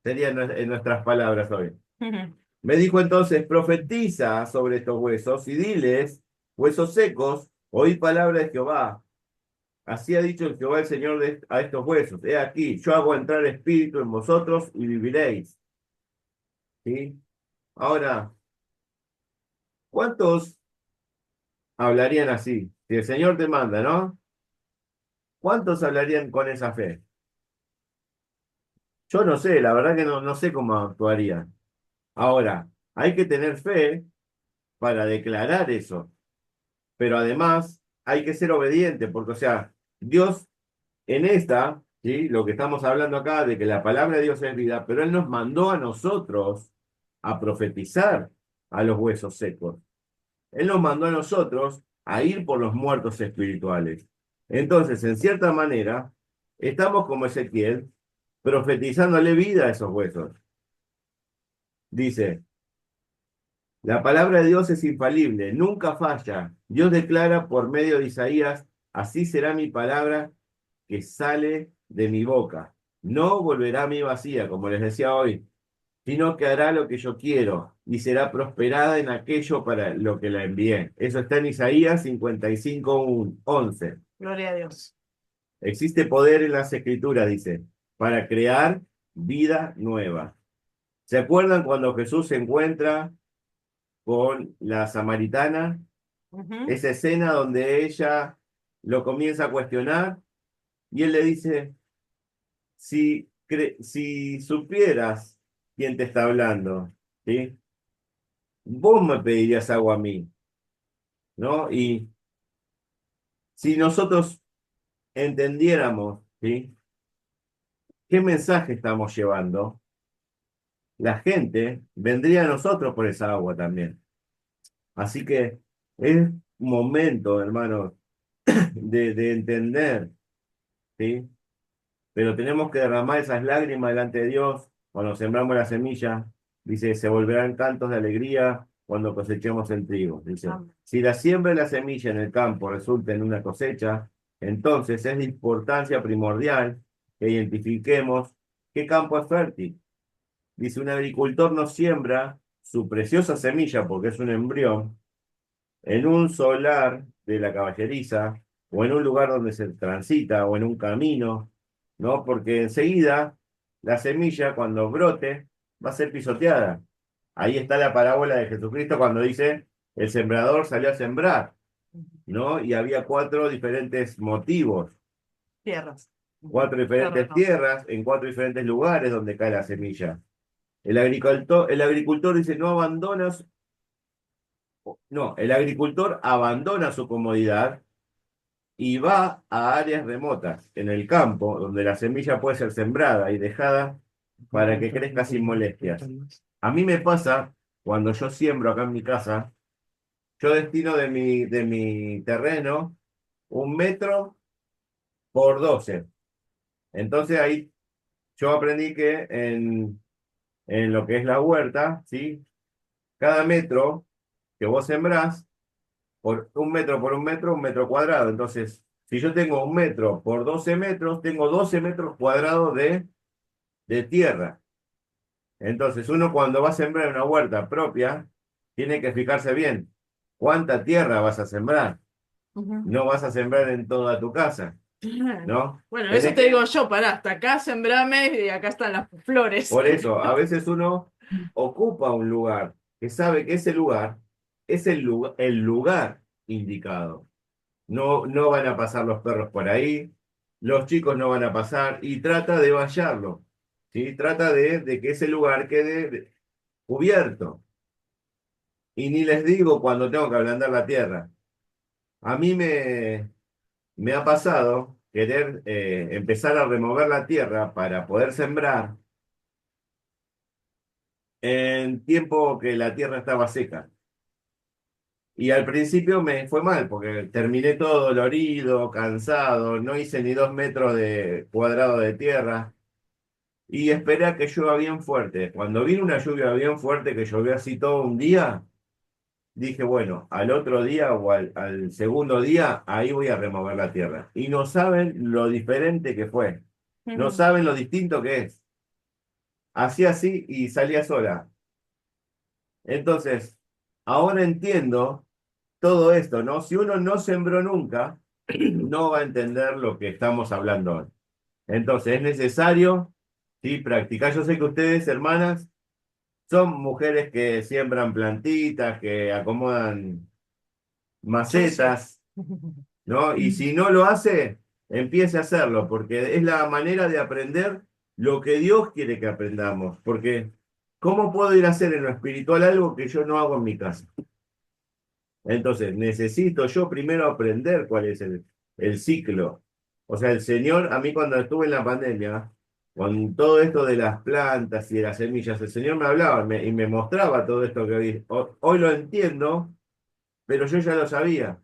sería en nuestras palabras hoy. Ujú. Me dijo entonces, profetiza sobre estos huesos y diles, huesos secos, oíd palabra de Jehová. Así ha dicho el Jehová el Señor a estos huesos. He aquí, yo hago entrar espíritu en vosotros y viviréis. ¿Sí? Ahora, ¿cuántos hablarían así? Si el Señor te manda, ¿no? ¿Cuántos hablarían con esa fe? Yo no sé, la verdad que no sé cómo actuaría. Ahora, hay que tener fe para declarar eso, pero además hay que ser obediente, porque, o sea, Dios en esta, ¿sí? Lo que estamos hablando acá de que la palabra de Dios es vida, pero Él nos mandó a nosotros a profetizar a los huesos secos. Él nos mandó a nosotros a ir por los muertos espirituales. Entonces, en cierta manera, estamos como Ezequiel, profetizándole vida a esos huesos. Dice, la palabra de Dios es infalible, nunca falla. Dios declara por medio de Isaías, así será mi palabra que sale de mi boca. No volverá a mí vacía, como les decía hoy, sino que hará lo que yo quiero y será prosperada en aquello para lo que la envié. Eso está en Isaías 55:11. Gloria a Dios. Existe poder en las escrituras, dice, para crear vida nueva. ¿Se acuerdan cuando Jesús se encuentra con la samaritana? Ujú. Esa escena donde ella lo comienza a cuestionar y él le dice, si supieras quién te está hablando, ¿sí? Vos me pedirías agua a mí, ¿no? Y si nosotros entendiéramos, ¿sí? ¿Qué mensaje estamos llevando? La gente vendría a nosotros por esa agua también. Así que es momento, hermanos, de entender, ¿sí? Pero tenemos que derramar esas lágrimas delante de Dios cuando sembramos la semilla. Dice, se volverán cantos de alegría cuando cosechemos el trigo. Dice, Amén. si la siembra de la semilla en el campo resulta en una cosecha, entonces es de importancia primordial que identifiquemos qué campo es fértil. Dice, un agricultor no siembra su preciosa semilla porque es un embrión en un solar de la caballeriza, o en un lugar donde se transita, o en un camino, ¿no? Porque enseguida la semilla, cuando brote, va a ser pisoteada. Ahí está la parábola de Jesucristo cuando dice, el sembrador salió a sembrar, ¿no? Y había cuatro diferentes motivos, Tierras. cuatro diferentes Terrenos. tierras, en cuatro diferentes lugares donde cae la semilla. El agricultor dice, no abandonas, no, el agricultor abandona su comodidad y va a áreas remotas, en el campo, donde la semilla puede ser sembrada y dejada para que crezca sin molestias. A mí me pasa, cuando yo siembro acá en mi casa, yo destino de mi terreno 1 metro por 12. Entonces ahí yo aprendí que en lo que es la huerta, ¿sí? Cada metro que vos sembrás, por 1 metro por 1 metro, 1 metro cuadrado. Entonces, si yo tengo 1 metro por 12 metros, tengo 12 metros cuadrados de tierra. Entonces, uno cuando va a sembrar una huerta propia, tiene que fijarse bien cuánta tierra vas a sembrar. Ujú. No vas a sembrar en toda tu casa, ¿no? Bueno, eso Tenés te digo que, yo, pará, hasta acá sembrame y acá están las flores. por eso, a veces uno ocupa un lugar que sabe que ese lugar es el lugar indicado. No, no van a pasar los perros por ahí, los chicos no van a pasar y trata de vallarlo, ¿sí? Trata de que ese lugar quede cubierto. Y ni les digo cuando tengo que ablandar la tierra. A mí me ha pasado querer empezar a remover la tierra para poder sembrar en tiempo que la tierra estaba seca. Y al principio me fue mal porque terminé todo dolorido, cansado, no hice ni 2 metros de cuadrado de tierra. Y esperé a que llueva bien fuerte. Cuando vino una lluvia bien fuerte que llovió así todo un día, dije, bueno, al otro día o al segundo día, ahí voy a remover la tierra. Y no saben lo diferente que fue. No Ujú. saben lo distinto que es. Hacía así y salía sola. Entonces, ahora entiendo todo esto, ¿no? Si uno no sembró nunca, no va a entender lo que estamos hablando hoy. Entonces, es necesario, sí, practicar. Yo sé que ustedes, hermanas, son mujeres que siembran plantitas, que acomodan Yo no sé. macetas, ¿no? Y si no lo hace, empiece a hacerlo, porque es la manera de aprender lo que Dios quiere que aprendamos. Porque, ¿cómo puedo ir a hacer en lo espiritual algo que yo no hago en mi casa? Entonces, necesito yo primero aprender cuál es el ciclo. O sea, el Señor, a mí cuando estuve en la pandemia, con todo esto de las plantas y de las semillas, el Señor me hablaba y me mostraba todo esto que hoy lo entiendo, pero yo ya lo sabía,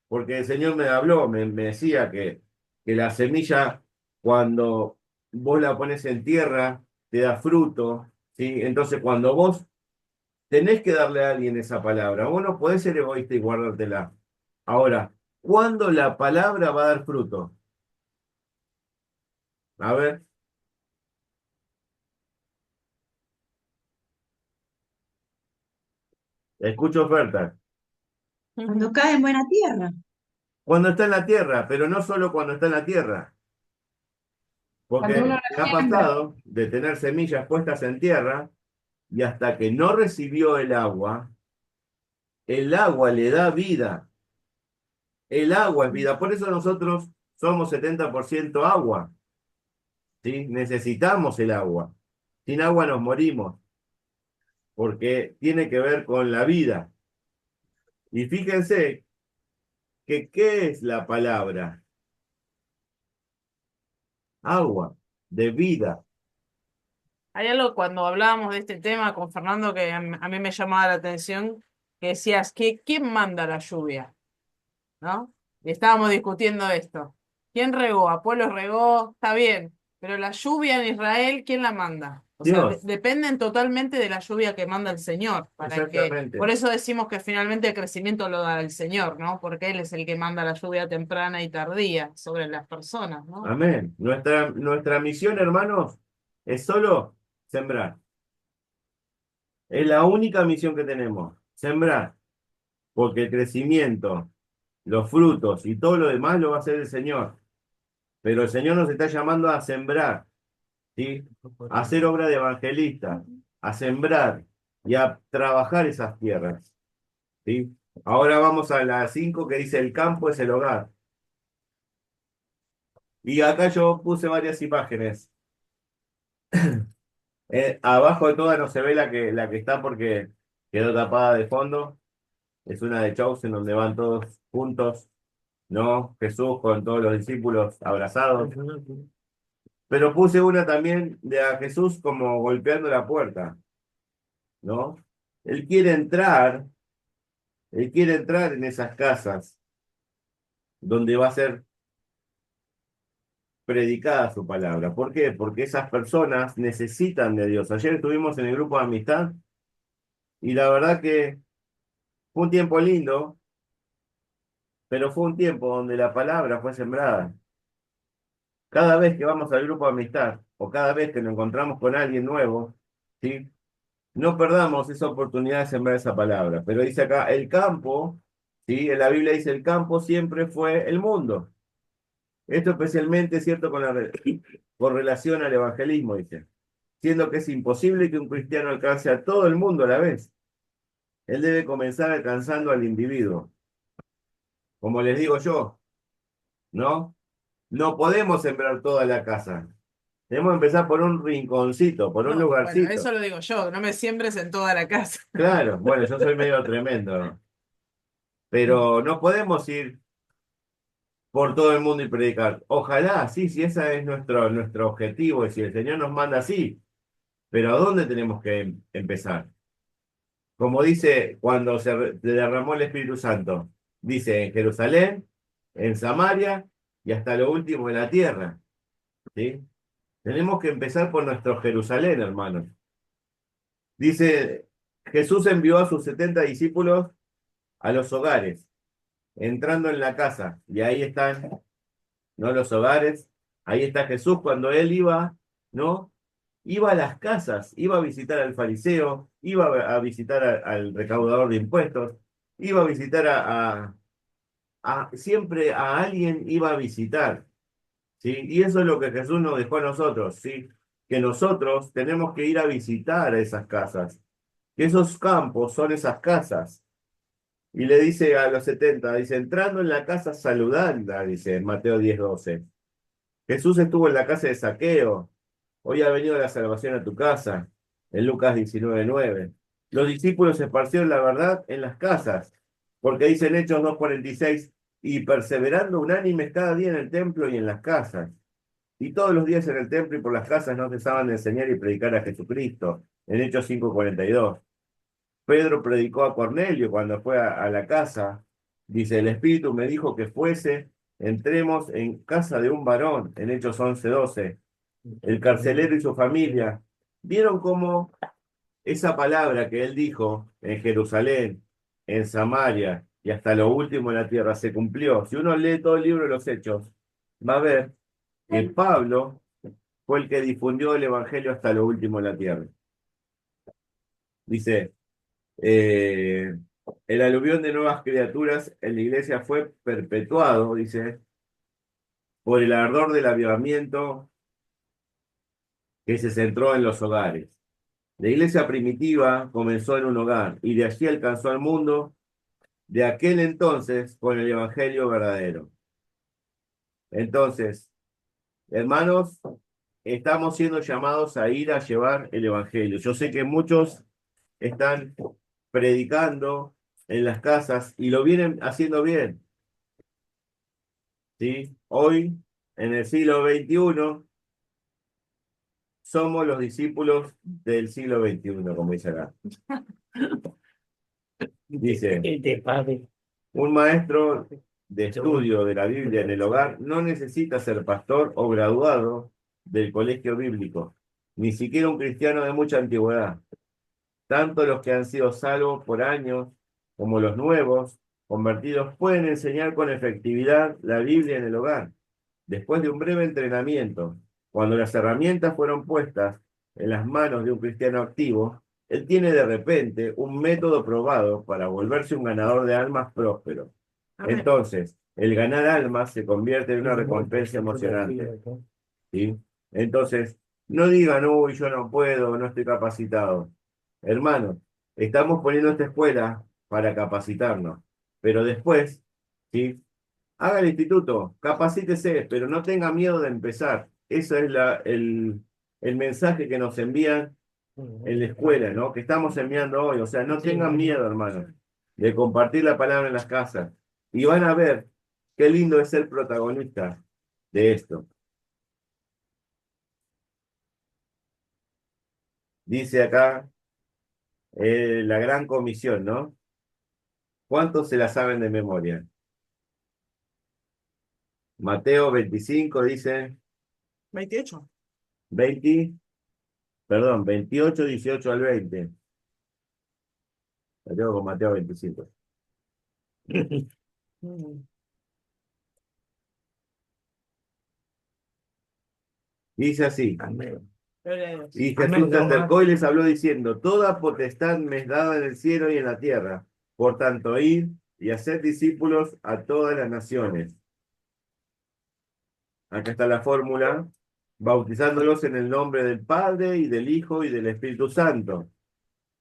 porque el Señor me habló, me decía que la semilla, cuando vos la pones en tierra, te da fruto, ¿sí? Entonces, cuando vos tenés que darle a alguien esa palabra. Vos no podés ser egoísta y guardártela. Ahora, ¿cuándo la palabra va a dar fruto? A ver, escucho ofertas. Cuando Ujú. cae en buena tierra. Cuando está en la tierra, pero no solo cuando está en la tierra. Cuando uno Porque la me ha siembra. pasado de tener semillas puestas en tierra y hasta que no recibió el agua le da vida. El agua es vida. Por eso nosotros somos 70% agua. ¿Sí? Necesitamos el agua. Sin agua nos morimos, porque tiene que ver con la vida. Y fíjense que ¿qué es la palabra? Agua, de vida. Hay algo cuando hablábamos de este tema con Fernando que a mí me llamaba la atención, que decías que ¿quién manda la lluvia? ¿No? Y estábamos discutiendo esto. ¿Quién regó? Apolo regó, está bien, pero la lluvia en Israel, ¿quién la manda? O sea, Dios, dependen totalmente de la lluvia que manda el Señor, por exactamente. eso decimos que finalmente el crecimiento lo da el Señor, ¿no? Porque Él es el que manda la lluvia temprana y tardía sobre las personas, ¿no? Amén. Nuestra misión, hermanos, es solo sembrar. Es la única misión que tenemos, sembrar. Porque el crecimiento, los frutos y todo lo demás lo va a hacer el Señor. Pero el Señor nos está llamando a sembrar, ¿sí? A hacer obra de evangelista, a sembrar y a trabajar esas tierras, ¿sí? Ahora vamos a la 5 que dice el campo es el hogar. Y acá yo puse varias imágenes. Abajo de todas no se ve la que está porque quedó tapada de fondo. Es una de Chosen donde van todos juntos, ¿no? Jesús con todos los discípulos abrazados. Pero puse una también de a Jesús como golpeando la puerta, ¿no? Él quiere entrar, él quiere entrar en esas casas donde va a ser predicada su palabra. ¿Por qué? Porque esas personas necesitan de Dios. Ayer estuvimos en el grupo de amistad y la verdad que fue un tiempo lindo, pero fue un tiempo donde la palabra fue sembrada. Cada vez que vamos al grupo de amistad o cada vez que nos encontramos con alguien nuevo, ¿sí? No perdamos esa oportunidad de sembrar esa palabra. Pero dice acá, el campo, ¿sí? En la Biblia dice, el campo siempre fue el mundo. Esto especialmente es cierto con relación al evangelismo, dice. Siendo que es imposible que un cristiano alcance a todo el mundo a la vez. Él debe comenzar alcanzando al individuo. Como les digo yo, ¿no? No podemos sembrar toda la casa. Tenemos que empezar por un rinconcito, por un No, bueno, eso lugarcito. lo digo yo, no me siembres en toda la casa. Claro, bueno, yo soy medio tremendo, ¿no? Pero no podemos ir por todo el mundo y predicar. Ojalá, sí, si ese es nuestro objetivo, y si el Señor nos manda así, pero ¿a dónde tenemos que empezar? Como dice cuando se derramó el Espíritu Santo, dice en Jerusalén, en Samaria y hasta lo último de la tierra, ¿sí? Tenemos que empezar por nuestro Jerusalén, hermanos. Dice, Jesús envió a sus 70 discípulos a los hogares, entrando en la casa, y ahí están, ¿no? Los hogares, ahí está Jesús cuando él iba, ¿no? Iba a las casas, iba a visitar al fariseo, iba a visitar al recaudador de impuestos, iba a visitar siempre a alguien iba a visitar, ¿sí? Y eso es lo que Jesús nos dejó a nosotros, ¿sí? Que nosotros tenemos que ir a visitar a esas casas, que esos campos son esas casas. Y le dice a los 70 dice, entrando en la casa saludadla, dice en Mateo 10:12. Jesús estuvo en la casa de Zaqueo. Hoy ha venido la salvación a tu casa. En Lucas 19:9. Los discípulos esparcieron la verdad en las casas. Porque dicen Hechos 2:46. Y perseverando unánimes cada día en el templo y en las casas. Y todos los días en el templo y por las casas no cesaban de enseñar y predicar a Jesucristo. En Hechos 5:42. Pedro predicó a Cornelio cuando fue a la casa. Dice, el Espíritu me dijo que fuese, entremos en casa de un varón, en Hechos 11:12. El carcelero y su familia vieron cómo esa palabra que él dijo en Jerusalén, en Samaria y hasta lo último en la tierra se cumplió. Si uno lee todo el libro de los Hechos, va a ver que Pablo fue el que difundió el Evangelio hasta lo último en la tierra. Dice, Eh, el aluvión de nuevas criaturas en la iglesia fue perpetuado, dice, por el ardor del avivamiento que se centró en los hogares. La iglesia primitiva comenzó en un hogar y de allí alcanzó al mundo de aquel entonces con el evangelio verdadero. Entonces, hermanos, estamos siendo llamados a ir a llevar el evangelio. Yo sé que muchos están predicando en las casas y lo vienen haciendo bien, ¿sí? Hoy, en el siglo XXI, somos los discípulos del siglo XXI, como dice acá. Dice, un maestro de estudio de la Biblia en el hogar no necesita ser pastor o graduado del colegio bíblico, ni siquiera un cristiano de mucha antigüedad. Tanto los que han sido salvos por años como los nuevos convertidos pueden enseñar con efectividad la Biblia en el hogar. Después de un breve entrenamiento, cuando las herramientas fueron puestas en las manos de un cristiano activo, él tiene de repente un método probado para volverse un ganador de almas próspero. Amén. Entonces, el ganar almas se convierte en una recompensa emocionante, ¿sí? Entonces, no digan, uy, yo no puedo, no estoy capacitado. Hermano, estamos poniendo esta escuela para capacitarnos, pero después, ¿sí? Haga el instituto, capacítese, pero no tenga miedo de empezar. Ese es el mensaje que nos envían en la escuela, ¿no? Que estamos enviando hoy. O sea, no tengan miedo, hermanos, de compartir la palabra en las casas. Y van a ver qué lindo es ser protagonista de esto. Dice acá la gran comisión, ¿no? ¿Cuántos se la saben de memoria? Mateo 25 dice 28. 20, perdón, 28, 18 al 20. La tengo con Mateo 25. Mm. Dice así. Gloria a Dios. Y Jesús se acercó y les habló diciendo, toda potestad me es dada en el cielo y en la tierra. Por tanto, id y haced discípulos a todas las naciones. Acá está la fórmula, bautizándolos en el nombre del Padre y del Hijo y del Espíritu Santo,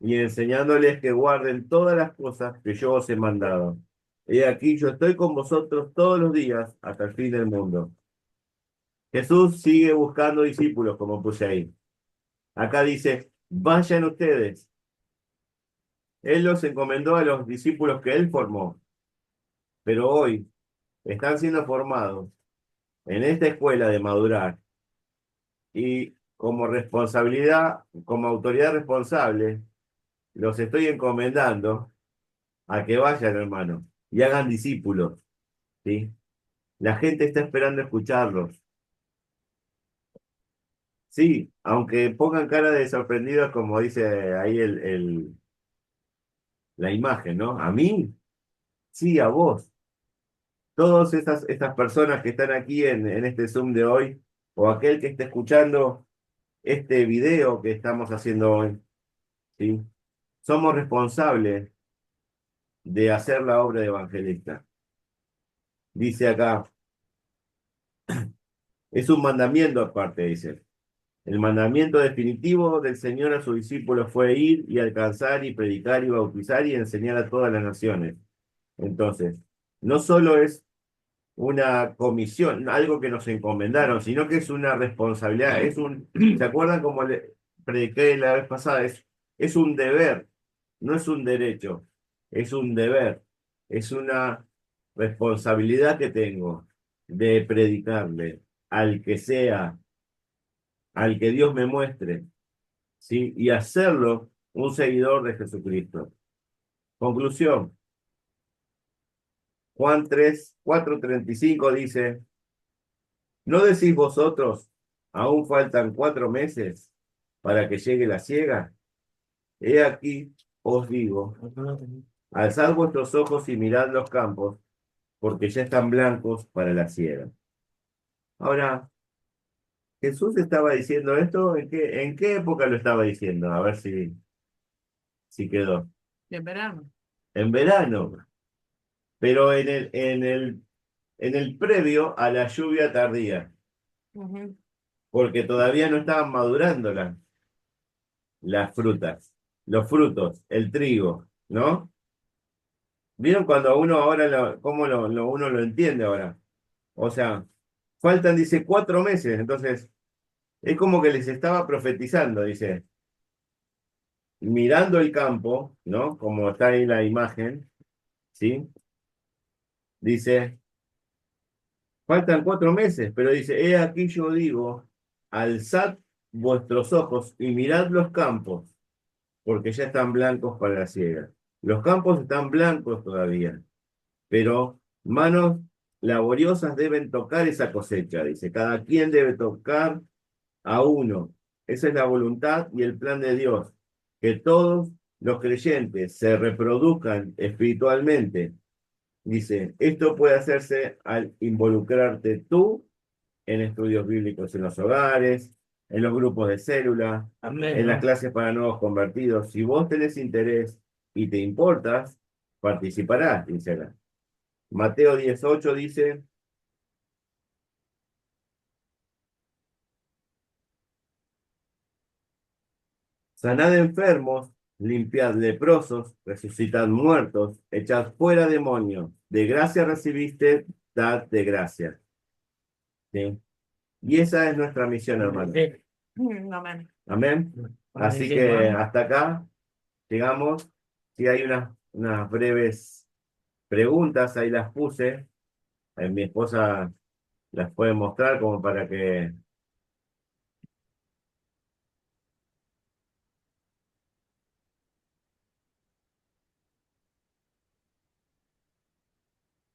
y enseñándoles que guarden todas las cosas que yo os he mandado. He aquí, yo estoy con vosotros todos los días hasta el fin del mundo. Jesús sigue buscando discípulos, como puse ahí. Acá dice, vayan ustedes. Él los encomendó a los discípulos que él formó, pero hoy están siendo formados en esta escuela de madurar y como responsabilidad, como autoridad responsable, los estoy encomendando a que vayan, hermanos, y hagan discípulos, ¿sí? La gente está esperando escucharlos. Sí, aunque pongan cara de sorprendidos, como dice ahí la imagen, ¿no? A mí, sí, a vos. Todas estas personas que están aquí en este Zoom de hoy, o aquel que esté escuchando este video que estamos haciendo hoy, ¿sí? Somos responsables de hacer la obra de evangelista. Dice acá, es un mandamiento aparte, dice. El mandamiento definitivo del Señor a sus discípulos fue ir y alcanzar y predicar y bautizar y enseñar a todas las naciones. Entonces, no solo es una comisión, algo que nos encomendaron, sino que es una responsabilidad, ¿se acuerdan como le prediqué la vez pasada? Es un deber, no es un derecho, es un deber, es una responsabilidad que tengo de predicarle al que sea, al que Dios me muestre, ¿sí? Y hacerlo un seguidor de Jesucristo. Conclusión, Juan 3:4-35 dice, ¿no decís vosotros, aún faltan 4 meses para que llegue la siega? He aquí, os digo, alzad vuestros ojos y mirad los campos, porque ya están blancos para la siega. Ahora, ¿Jesús estaba diciendo esto? ¿En qué época lo estaba diciendo? A ver si quedó. En verano. En verano, pero en el previo a la lluvia tardía, Ujú. porque todavía no estaban madurándolas. las frutas, los frutos, el trigo, ¿no? ¿Vieron cuando uno ahora, cómo uno lo entiende ahora? O sea, faltan, dice, 4 meses, entonces es como que les estaba profetizando, dice, mirando el campo, ¿no? Como está ahí la imagen, ¿sí? Dice, faltan 4 meses, pero dice, he aquí yo digo, alzad vuestros ojos y mirad los campos, porque ya están blancos para la siega. Los campos están blancos todavía, pero manos laboriosas deben tocar esa cosecha, dice, cada quien debe tocar a uno. Esa es la voluntad y el plan de Dios, que todos los creyentes se reproduzcan espiritualmente. Dice, esto puede hacerse al involucrarte tú en estudios bíblicos en los hogares, en los grupos de célula, en las clases para nuevos convertidos. Si vos tenés interés y te importas, participarás, dice acá. Mateo 18 dice, sanad enfermos, limpiad leprosos, resucitad muertos, echad fuera demonios. De gracia recibiste, dad de gracia. ¿Sí? Y esa es nuestra misión, hermano. Amén. Amén. Así que hasta acá llegamos. Si hay unas breves preguntas, ahí las puse. Mi esposa las puede mostrar como para que...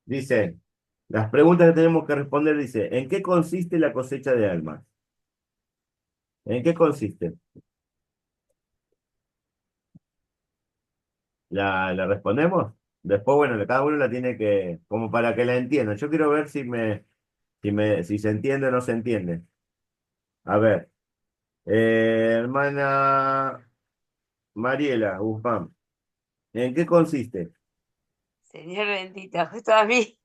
Dice, las preguntas que tenemos que responder, dice, ¿en qué consiste la cosecha de almas? ¿En qué consiste? ¿La respondemos? Después, bueno, cada uno la tiene que, como para que la entienda. Yo quiero ver si se entiende o no se entiende. A ver, hermana Mariela Guzmán, ¿en qué consiste? Señor bendito, justo a mí.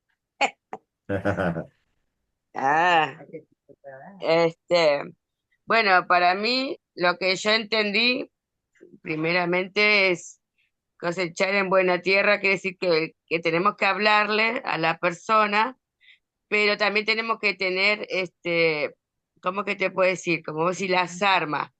Ah, bueno, para mí lo que yo entendí primeramente es cosechar en buena tierra, quiere decir que tenemos que hablarle a la persona, pero también tenemos que tener, ¿cómo que te puedo decir? Como vos decís, las armas,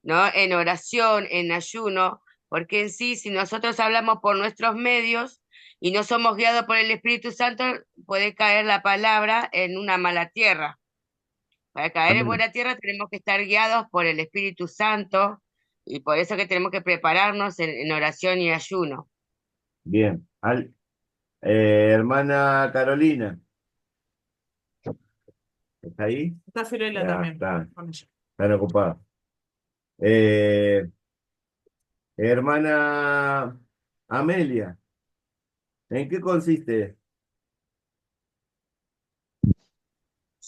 ¿no? En oración, en ayuno, porque en sí, si nosotros hablamos por nuestros medios y no somos guiados por el Espíritu Santo, puede caer la palabra en una mala tierra. Para caer en buena tierra tenemos que estar guiados por el Espíritu Santo y por eso que tenemos que prepararnos en oración y ayuno. Bien. Hermana Carolina, ¿está ahí? Está Fiorella Ya también. está, Con ella. están ocupados. Eh, hermana Amelia, ¿en qué consiste?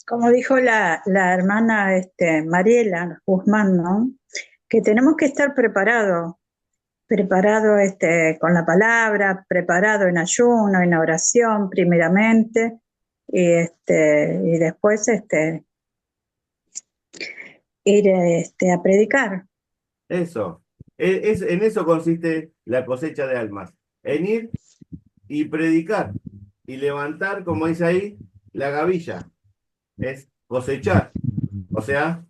Como dijo la hermana Mariela Guzmán, ¿no? Que tenemos que estar preparados con la palabra, preparado en ayuno, en oración primeramente, y después ir a predicar. Eso. En eso consiste la cosecha de almas. En ir y predicar y levantar, como dice ahí, la gavilla. Es cosechar. O sea,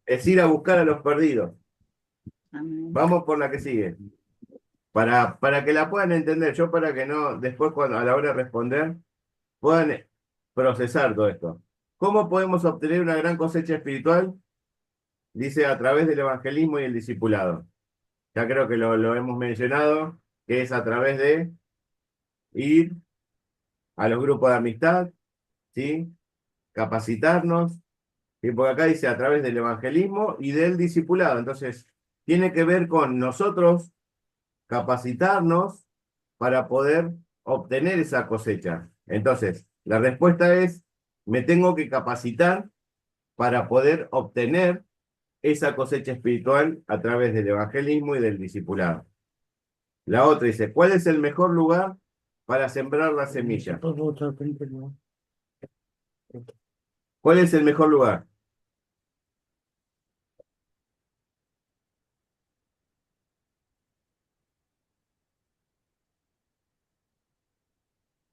es ir a buscar a los perdidos. Amén. Vamos por la que sigue. Para que la puedan entender, yo para que no, después cuando a la hora de responder, puedan procesar todo esto. ¿Cómo podemos obtener una gran cosecha espiritual? Dice a través del evangelismo y el discipulado. Ya creo que lo hemos mencionado, que es a través de ir a los grupos de amistad, ¿sí? Capacitarnos, ¿sí? Porque acá dice a través del evangelismo y del discipulado. Entonces, tiene que ver con nosotros capacitarnos para poder obtener esa cosecha. Entonces, la respuesta es, me tengo que capacitar para poder obtener esa cosecha espiritual a través del evangelismo y del discipulado. La otra dice, ¿cuál es el mejor lugar para sembrar la semilla? ¿Cuál es el mejor lugar?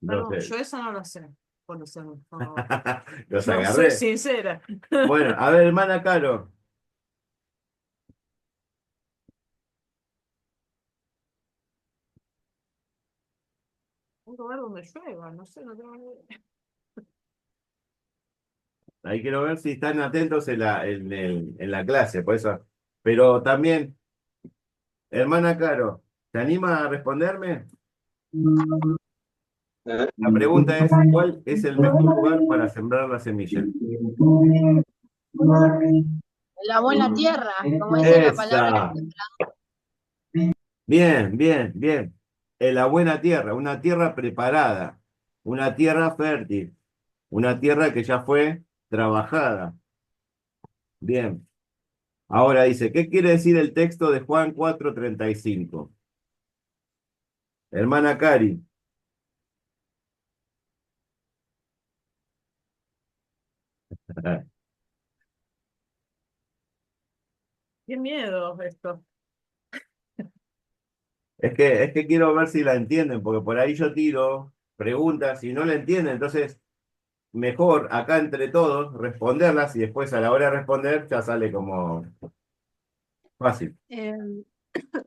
No Perdón, sé. yo eso no lo sé. Por favor. Los Yo soy agarré. sincera. Bueno, a ver, hermana Caro. Un lugar donde llueva, no sé, no tengo ni idea. Ahí quiero ver si están atentos en la clase, por eso. Pero también, hermana Caro, ¿te anima a responderme? La pregunta es, ¿cuál es el mejor lugar para sembrar la semilla? La buena tierra, como dice la palabra. Esa. Bien, bien, bien. En la buena tierra, una tierra preparada, una tierra fértil, una tierra que ya fue trabajada. Bien. Ahora dice, ¿qué quiere decir el texto de Juan 4:35? Hermana Cari. Qué miedo esto. Es que quiero ver si la entienden, porque por ahí yo tiro preguntas y no la entienden, entonces mejor acá entre todos responderlas y después a la hora de responder ya sale como fácil.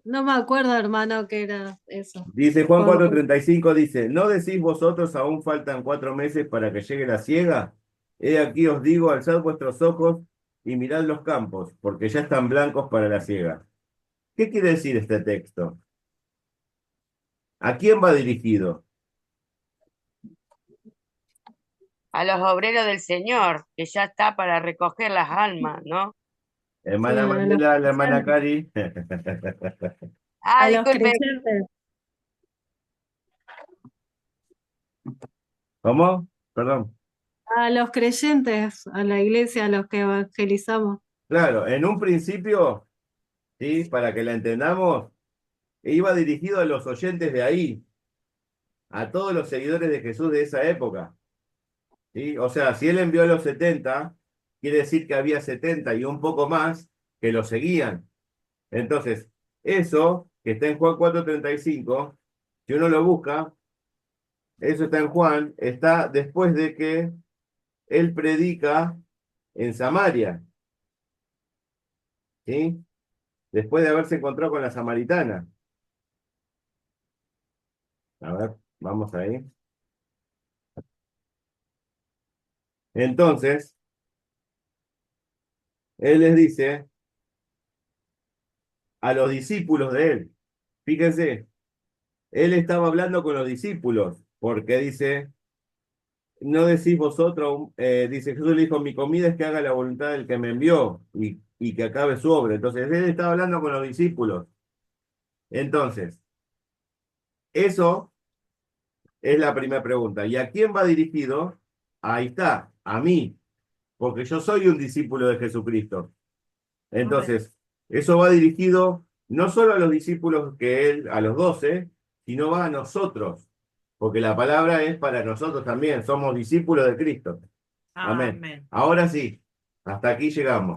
No me acuerdo, hermano, qué era eso. Dice Juan Juan, 4:35, dice, ¿no decís vosotros aún faltan 4 meses para que llegue la siega? He aquí os digo, alzad vuestros ojos y mirad los campos, porque ya están blancos para la siega. ¿Qué quiere decir este texto? ¿A quién va dirigido? A los obreros del Señor, que ya está para recoger las almas, ¿no? Hermana a los Manuela, la hermana creyentes. Cari. Ah, A los disculpe, creyentes. ¿Cómo? Perdón. A los creyentes, a la iglesia, a los que evangelizamos. Claro, en un principio, ¿sí? Para que la entendamos, iba dirigido a los oyentes de ahí, a todos los seguidores de Jesús de esa época, ¿sí? O sea, si él envió a los 70, quiere decir que había 70 y un poco más que lo seguían. Entonces, eso que está en Juan 4:35, si uno lo busca, eso está en Juan, está después de que él predica en Samaria, ¿sí? Después de haberse encontrado con la samaritana. A ver, vamos ahí. Entonces, él les dice a los discípulos de él, fíjense, él estaba hablando con los discípulos, porque dice, no decís vosotros, dice Jesús le dijo, mi comida es que haga la voluntad del que me envió y que acabe su obra. Entonces, él estaba hablando con los discípulos. Entonces, eso es la primera pregunta. ¿Y a quién va dirigido? Ahí está, a mí, porque yo soy un discípulo de Jesucristo. Amén. Entonces, eso va dirigido no solo a los discípulos que él, a los 12, sino va a nosotros, porque la palabra es para nosotros también, somos discípulos de Cristo. Amén. Amén. Ahora sí, hasta aquí llegamos.